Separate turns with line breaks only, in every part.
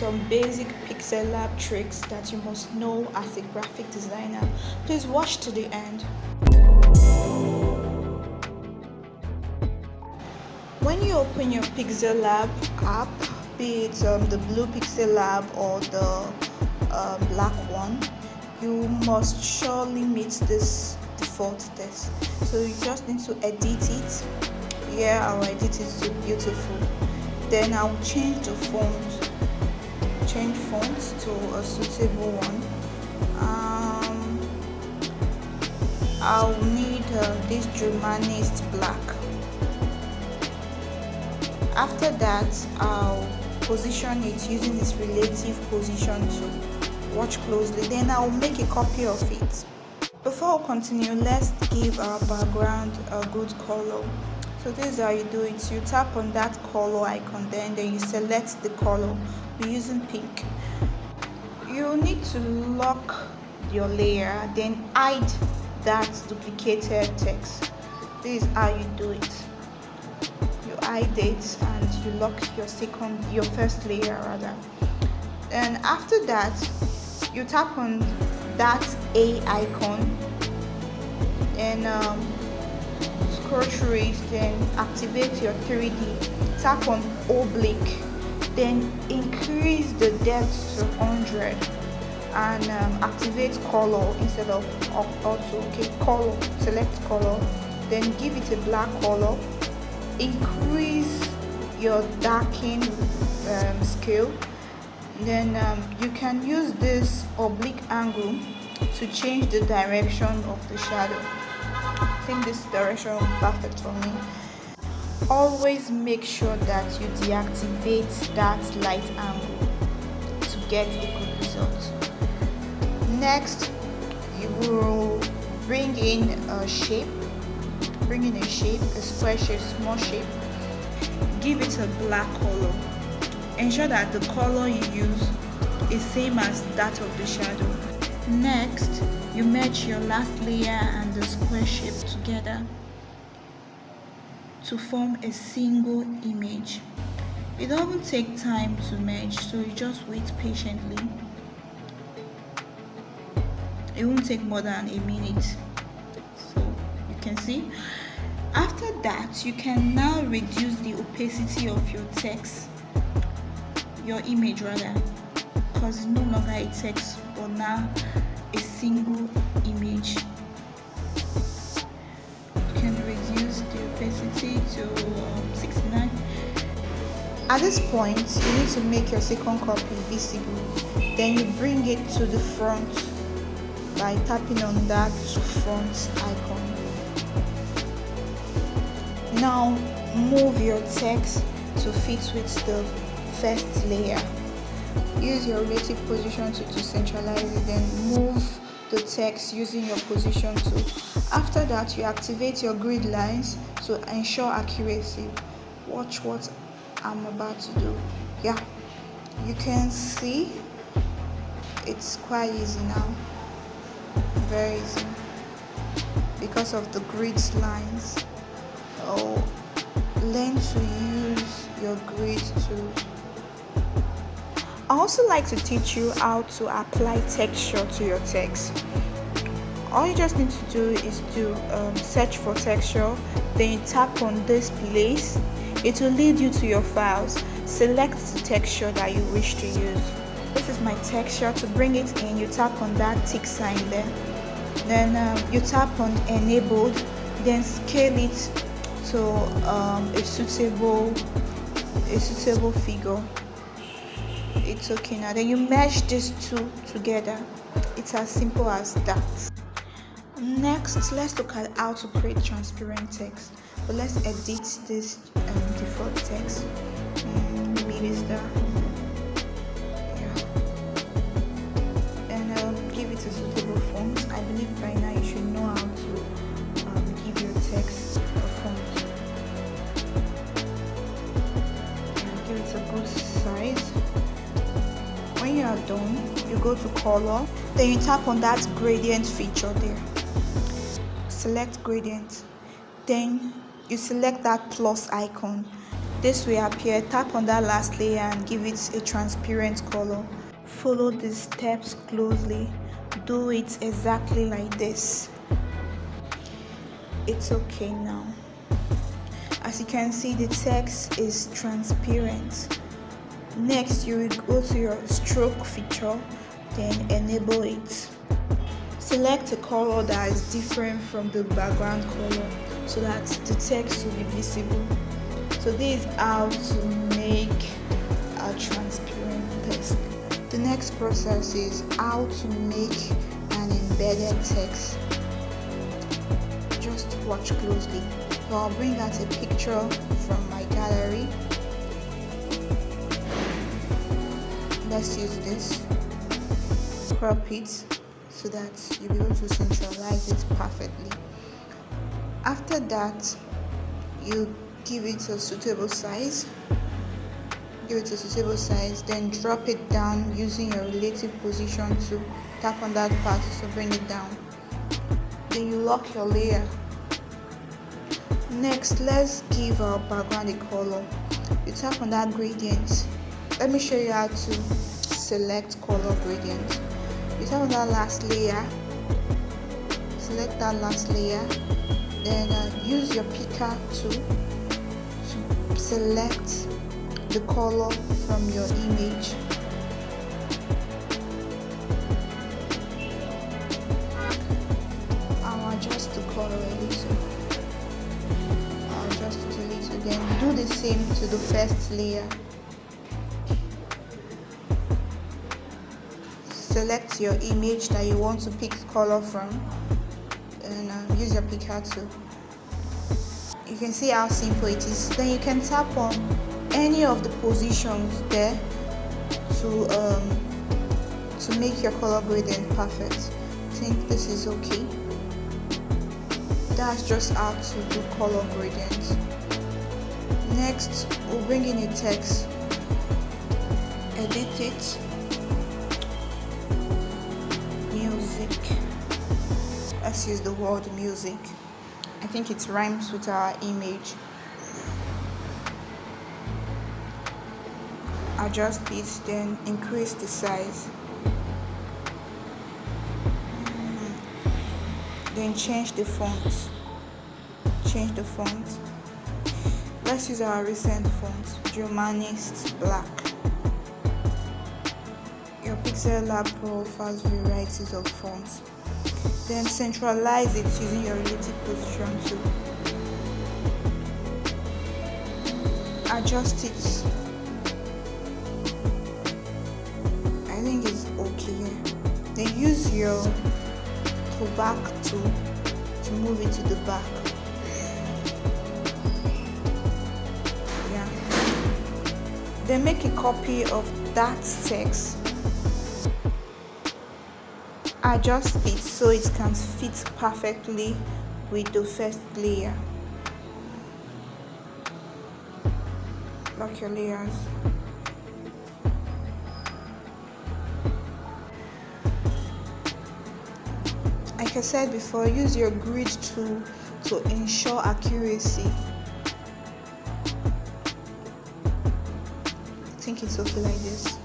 some basic Pixellab tricks that you must know as a graphic designer. Please watch to the end. When you open your Pixellab app, be it the blue Pixellab or the black one, you must surely meet this default text. So you just need to edit it. Here I'll edit it to beautiful. Then I'll change the font. Change font to a suitable one. I'll need this Germanist black. After that, I'll position it using its relative position to watch closely. Then I'll make a copy of it. Before we continue, let's give our background a good color. So this is how you do it. You tap on that color icon, then you select the color. We're using pink. You need to lock your layer, then hide that duplicated text. This is how you do it. You hide it and you lock your first layer rather. And after that, you tap on that A icon and scroll through it, then activate your 3D. Tap on oblique, then increase the depth to 100 and activate color instead of auto. Okay, color, select color, then give it a black color. Increase your darken scale. Then you can use this oblique angle to change the direction of the shadow. I think this direction will be perfect for me. Always make sure that you deactivate that light angle to get a good result. Next, you will bring in a shape. Bring in a shape, a square shape, small shape. Give it a black color. Ensure that the color you use is same as that of the shadow. Next, you merge your last layer and the square shape together to form a single image. It doesn't take time to merge, so you just wait patiently. It won't take more than a minute. So you can see. After that, you can now reduce the opacity of your text, your image rather, because it's no longer a text but now a single image. You can reduce the opacity to 69. At this point, you need to make your second copy visible. Then you bring it to the front by tapping on that front icon. Now move your text to fit with the first layer. Use your relative position to decentralize it, then move the text using your position tool. After that, you activate your grid lines to ensure accuracy. Watch what I'm about to do. Yeah, you can see it's quite easy now. Very easy because of the grid lines. Learn to use your grid tool. I also like to teach you how to apply texture to your text. All you just need to do is to search for texture, then you tap on this place. It will lead you to your files. Select the texture that you wish to use. This is my texture. To bring it in, you tap on that tick sign there. Then you tap on enabled, then scale it to a suitable figure. It's okay now. Then you merge these two together. It's as simple as that. Next, let's look at how to create transparent text. But let's edit this default text. Maybe it's there. Give it a suitable font. I believe by now you should know how to give your text a font. Give it a good size. When you are done, you go to color, then you tap on that gradient feature there. Select gradient, then you select that plus icon, this will appear. Tap on that last layer and give it a transparent color. Follow these steps closely. Do it exactly like this. It's okay now. As you can see, the text is transparent. Next, you will go to your stroke feature, then enable it. Select a color that is different from the background color so that the text will be visible. So this is how to make a transparent text. The next process is how to make an embedded text. Just watch closely. So I'll bring out a picture from my gallery. Let's use this. Crop it so that you'll be able to centralize it perfectly. After that, you give it a suitable size. Then drop it down using your relative position to tap on that part to bring it down. Then you lock your layer. Next, let's give our background a color. You tap on that gradient. Let me show you how to select color gradient. You tap on that last layer, select that last layer, then use your picker to select the color from your image. I'll adjust the color a little. Then do the same to the first layer. Select your image that you want to pick color from and use your picker tool. You can see how simple it is. Then you can tap on any of the positions there to make your color gradient perfect. I think this is okay. That's just how to do color gradient. Next, we'll bring in a text, edit it, music. Let's use the word music. I think it rhymes with our image. Adjust it, then increase the size. Then change the font. Let's use our recent font, Humanist Black. Your Pixellab Pro offers varieties of fonts. Then centralize it using your relative position tool. Adjust it. I think it's okay. Then use your back tool to move it to the back. Then make a copy of that text. Adjust it so it can fit perfectly with the first layer. Lock your layers. Like I said before, use your grid tool to ensure accuracy. I think it's okay like this.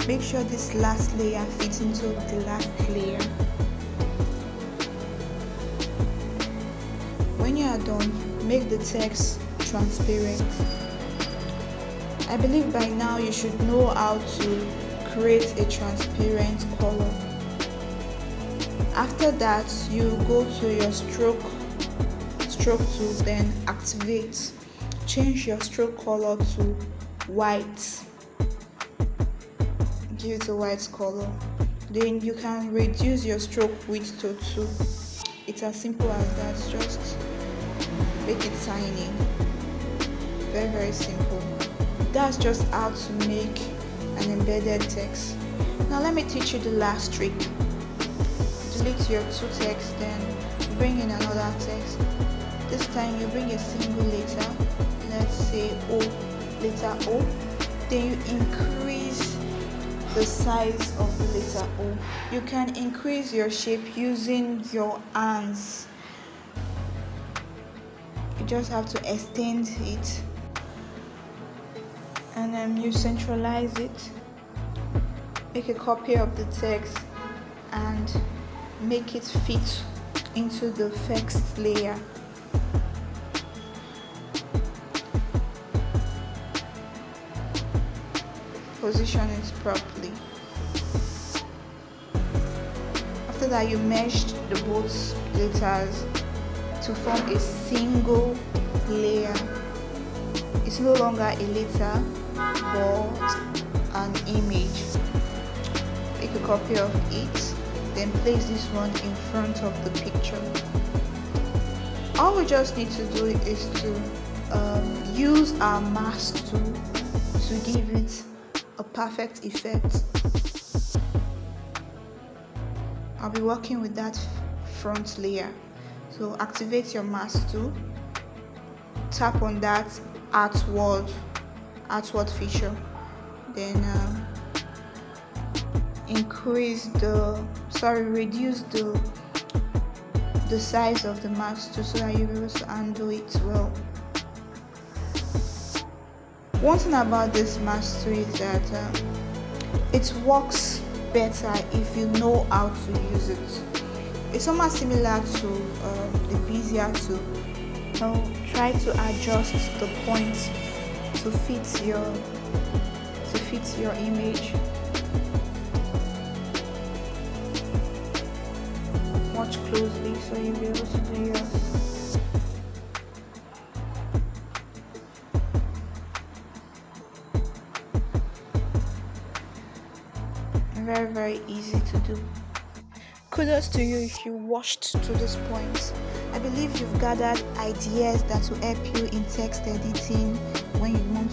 Make sure this last layer fits into the last layer. When you are done, make the text transparent. I believe by now you should know how to create a transparent color. After that, you go to your stroke tool, then activate. Change your stroke color to white. Give it a white color. Then you can reduce your stroke width to 2. It's as simple as that. Just make it tiny. Very, very simple. That's just how to make an embedded text. Now let me teach you the last trick. Delete your 2 texts, then bring in another text. This time you bring a single letter. Let's say O, letter O. Then you increase the size of the letter O. You can increase your shape using your hands. You just have to extend it, and then you centralize it, make a copy of the text and make it fit into the first layer. Position it properly. After that, you meshed the both letters to form a single layer. It's no longer a letter but an image. Make a copy of it, then place this one in front of the picture. All we just need to do is to use our mask tool to give it a perfect effect. I'll be working with that front layer. So activate your mask tool, tap on that artwork feature, then reduce the size of the mask tool so that you'll be able to handle it well. One thing about this mask tool is that it works better if you know how to use it. It's somewhat similar to the Bezier tool. So try to adjust the points to fit your image. Watch closely so you'll be able to do yours. Very, very easy to do. Kudos to you if you watched to this point. I believe you've gathered ideas that will help you in text editing when you want